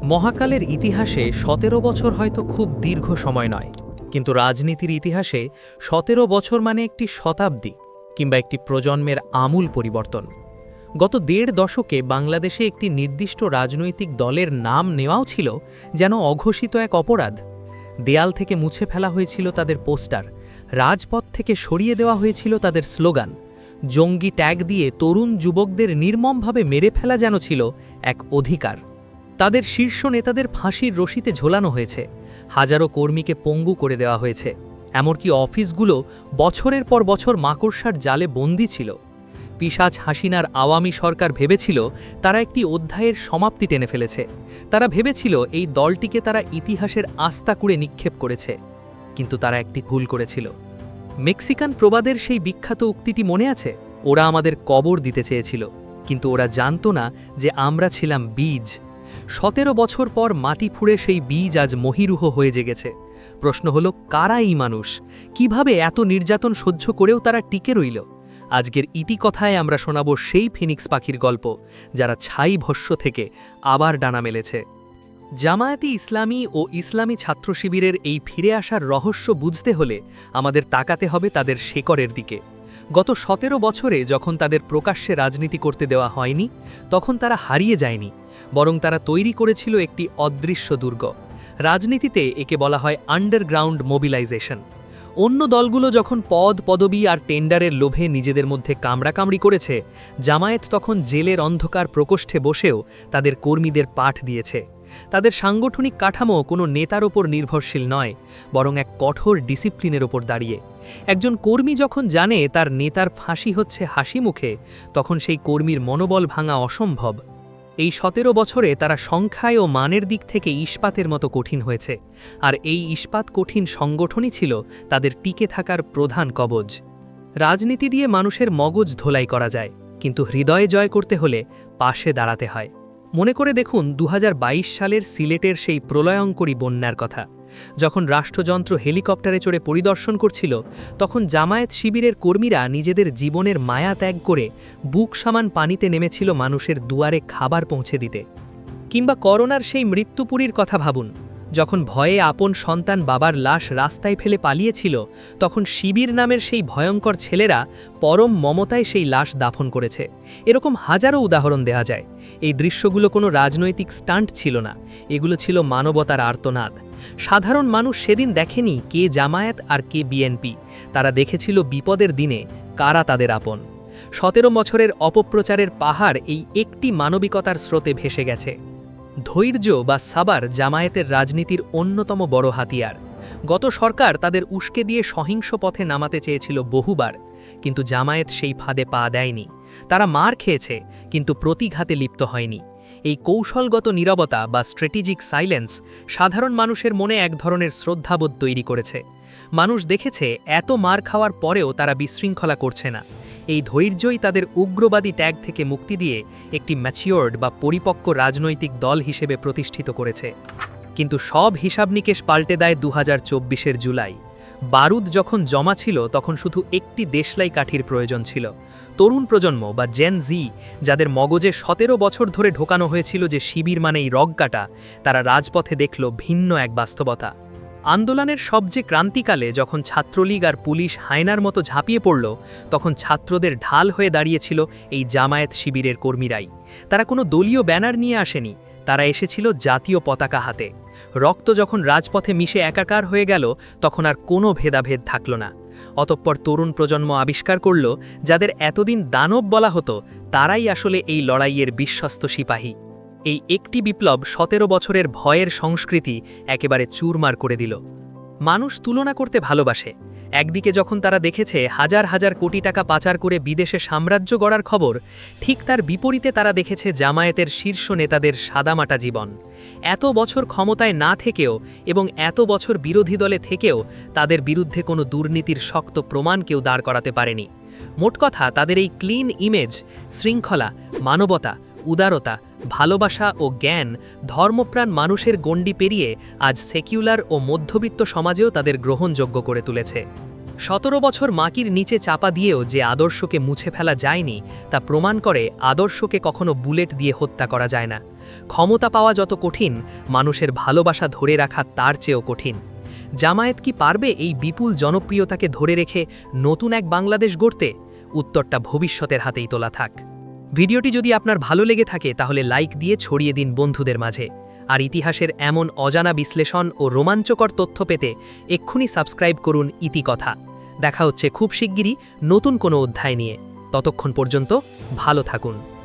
মহাকালের ইতিহাসে ১৭ বছর হয়তো খুব দীর্ঘ সময় নয়, কিন্তু রাজনীতির ইতিহাসে ১৭ বছর মানে একটি শতাব্দী কিংবা একটি প্রজন্মের আমূল পরিবর্তন। গত দেড় দশকে বাংলাদেশে একটি নির্দিষ্ট রাজনৈতিক দলের নাম নেওয়াও ছিল যেন অঘোষিত এক অপরাধ। দেয়াল থেকে মুছে ফেলা হয়েছিল তাদের পোস্টার, রাজপথ থেকে সরিয়ে দেওয়া হয়েছিল তাদের স্লোগান, জঙ্গি ট্যাগ দিয়ে তরুণ যুবকদের নির্মমভাবে মেরে ফেলা যেন ছিল এক অধিকার। তাদের শীর্ষ নেতাদের ফাঁসির রশিতে ঝোলানো হয়েছে, হাজারো কর্মীকে পঙ্গু করে দেওয়া হয়েছে, এমনকি অফিসগুলো বছরের পর বছর মাকড়সার জালে বন্দী ছিল। পিশাচ হাসিনার আওয়ামী সরকার ভেবেছিল তারা একটি অধ্যায়ের সমাপ্তি টেনে ফেলেছে। তারা ভেবেছিল এই দলটিকে তারা ইতিহাসের আস্থা কুড়ে নিক্ষেপ করেছে, কিন্তু তারা একটি ভুল করেছিল। মেক্সিকান প্রবাদের সেই বিখ্যাত উক্তিটি মনে আছে? ওরা আমাদের কবর দিতে চেয়েছিল, কিন্তু ওরা জানত না যে আমরা ছিলাম বীজ। ১৭ বছর পর মাটি ফুঁড়ে সেই বীজ আজ মহীরুহ হয়ে জেগেছে। প্রশ্ন হলো, কারা এই মানুষ? কিভাবে এত নির্যাতন সহ্য করেও তারা টিকে রইল? আজকের ইতিকথায় আমরা শোনাব সেই ফিনিক্স পাখির গল্প, যারা ছাই ভস্য থেকে আবার ডানা মেলেছে। জামায়াতি ইসলামী ও ইসলামী ছাত্র শিবিরের এই ফিরে আসার রহস্য বুঝতে হলে আমাদের তাকাতে হবে তাদের শেকড়ের দিকে। গত ১৭ বছরে যখন তাদের প্রকাশ্যে রাজনীতি করতে দেওয়া হয়নি, তখন তারা হারিয়ে যায়নি, বরং তারা তৈরি করেছিল একটি অদৃশ্য দুর্গ। রাজনীতিতে একে বলা হয় আন্ডারগ্রাউন্ড মোবিলাইজেশন। অন্য দলগুলো যখন পদবি আর টেন্ডারের লোভে নিজেদের মধ্যে কামড়াকামড়ি করেছে, জামায়াত তখন জেলের অন্ধকার প্রকোষ্ঠে বসেও তাদের কর্মীদের পাঠ দিয়েছে। তাদের সাংগঠনিক কাঠামো কোনো নেতার ওপর নির্ভরশীল নয়, বরং এক কঠোর ডিসিপ্লিনের ওপর দাঁড়িয়ে। একজন কর্মী যখন জানে তার নেতার ফাঁসি হচ্ছে হাসি মুখে, তখন সেই কর্মীর মনোবল ভাঙা অসম্ভব। এই ১৭ বছরে তারা সংখ্যায় ও মানের দিক থেকে ইস্পাতের মতো কঠিন হয়েছে, আর এই ইস্পাত কঠিন সংগঠনই ছিল তাদের টিকে থাকার প্রধান কবজ। রাজনীতি দিয়ে মানুষের মগজ ধোলাই করা যায়, কিন্তু হৃদয়ে জয় করতে হলে পাশে দাঁড়াতে হয়। মনে করে দেখুন ২০২২ সালের সিলেটের সেই প্রলয়ঙ্করী বন্যার কথা। যখন রাষ্ট্রযন্ত্র হেলিকপ্টারে চড়ে পরিদর্শন করছিল, তখন জামায়াত শিবিরের কর্মীরা নিজেদের জীবনের মায়া ত্যাগ করে বুক সমান পানিতে নেমেছিল মানুষের দুয়ারে খাবার পৌঁছে দিতে। কিংবা করোনার সেই মৃত্যুপুরীর কথা ভাবুন, যখন ভয়ে আপন সন্তান বাবার লাশ রাস্তায় ফেলে পালিয়েছিল, তখন শিবির নামের সেই ভয়ঙ্কর ছেলেরা পরম মমতায় সেই লাশ দাফন করেছে। এরকম হাজারো উদাহরণ দেওয়া যায়। এই দৃশ্যগুলো কোনো রাজনৈতিক স্টান্ট ছিল না, এগুলো ছিল মানবতার আর্তনাদ। সাধারণ মানুষ সেদিন দেখেনি কে জামায়াত আর কে বিএনপি, তারা দেখেছিল বিপদের দিনে কারা তাদের আপন। ১৭ বছরের অপপ্রচারের পাহাড় এই একটি মানবিকতার স্রোতে ভেসে গেছে। ধৈর্য বা সাবার জামায়াতের রাজনীতির অন্যতম বড় হাতিয়ার। গত সরকার তাদের উস্কে দিয়ে সহিংস পথে নামাতে চেয়েছিল বহুবার, কিন্তু জামায়াত সেই ফাঁদে পা দেয়নি। তারা মার খেয়েছে, কিন্তু প্রতিঘাতে লিপ্ত হয়নি। এই কৌশলগত নীরবতা বা স্ট্র্যাটেজিক সাইলেন্স সাধারণ মানুষের মনে এক ধরনের শ্রদ্ধাবোধ তৈরি করেছে। মানুষ দেখেছে এত মার খাওয়ার পরেও তারা বিশৃঙ্খলা করছে না। এই ধৈর্যই তাদের উগ্রবাদী ট্যাগ থেকে মুক্তি দিয়ে একটি ম্যাচিওর্ড বা পরিপক্ক রাজনৈতিক দল হিসেবে প্রতিষ্ঠিত করেছে। কিন্তু সব হিসাব নিকেশ পাল্টে দেয় ২০২৪-এর জুলাই। বারুদ যখন জমা ছিল, তখন শুধু একটি দেশলাই কাঠির প্রয়োজন ছিল। তরুণ প্রজন্ম বা জেন জি, যাদের মগজে ১৭ বছর ধরে ঢোকানো হয়েছিল যে শিবির মানেই রগকাটা, তারা রাজপথে দেখল ভিন্ন এক বাস্তবতা। আন্দোলনের সবচেয়ে ক্রান্তিকালে যখন ছাত্রলীগ আর পুলিশ হায়নার মতো ঝাঁপিয়ে পড়ল, তখন ছাত্রদের ঢাল হয়ে দাঁড়িয়েছিল এই জামায়াত শিবিরের কর্মীরাই। তারা কোনো দলীয় ব্যানার নিয়ে আসেনি, তারা এসেছিল জাতীয় পতাকা হাতে। রক্ত যখন রাজপথে মিশে একাকার হয়ে গেল, তখন আর কোনো ভেদাভেদ থাকল না। অতঃপর তরুণ প্রজন্ম আবিষ্কার করল, যাদের এতদিন দানব বলা হতো, তারাই আসলে এই লড়াইয়ের বিশ্বস্ত সিপাহী। এই একটি বিপ্লব ১৭ বছরের ভয়ের সংস্কৃতি একেবারে চুরমার করে দিল। মানুষ তুলনা করতে ভালোবাসে। একদিকে যখন তারা দেখেছে হাজার হাজার কোটি টাকা পাচার করে বিদেশে সাম্রাজ্য গড়ার খবর, ঠিক তার বিপরীতে তারা দেখেছে জামায়াতের শীর্ষ নেতাদের সাদামাটা জীবন। এত বছর ক্ষমতায় না থেকেও এবং এত বছর বিরোধী দলে থেকেও তাদের বিরুদ্ধে কোনো দুর্নীতির শক্ত প্রমাণ কেউ দাঁড় করাতে পারেনি। মোট কথা, তাদের এই ক্লিন ইমেজ, শৃঙ্খলা, মানবতা, উদারতা, ভালোবাসা ও জ্ঞান ধর্মপ্রাণ মানুষের গণ্ডি পেরিয়ে আজ সেকুলার ও মধ্যবিত্ত সমাজেও তাদের গ্রহণযোগ্য করে তুলেছে। ১৭ বছর মাকির নিচে চাপা দিয়েও যে আদর্শকে মুছে ফেলা যায়নি, তা প্রমাণ করে আদর্শকে কখনো বুলেট দিয়ে হত্যা করা যায় না। ক্ষমতা পাওয়া যত কঠিন, মানুষের ভালোবাসা ধরে রাখা তার চেয়েও কঠিন। জামায়াত কি পারবে এই বিপুল জনপ্রিয়তাকে ধরে রেখে নতুন এক বাংলাদেশ গড়তে? উত্তরটা ভবিষ্যতের হাতেই তোলা থাক। ভিডিওটি যদি আপনার ভালো লেগে থাকে তাহলে লাইক দিয়ে ছড়িয়ে দিন বন্ধুদের মাঝে। আর ইতিহাসের এমন অজানা বিশ্লেষণ ও রোমাঞ্চকর তথ্য পেতে এক্ষুনি সাবস্ক্রাইব করুন ইতিকথা। দেখা হচ্ছে খুব শিগগিরই নতুন কোনো অধ্যায় নিয়ে। ততক্ষণ পর্যন্ত ভালো থাকুন।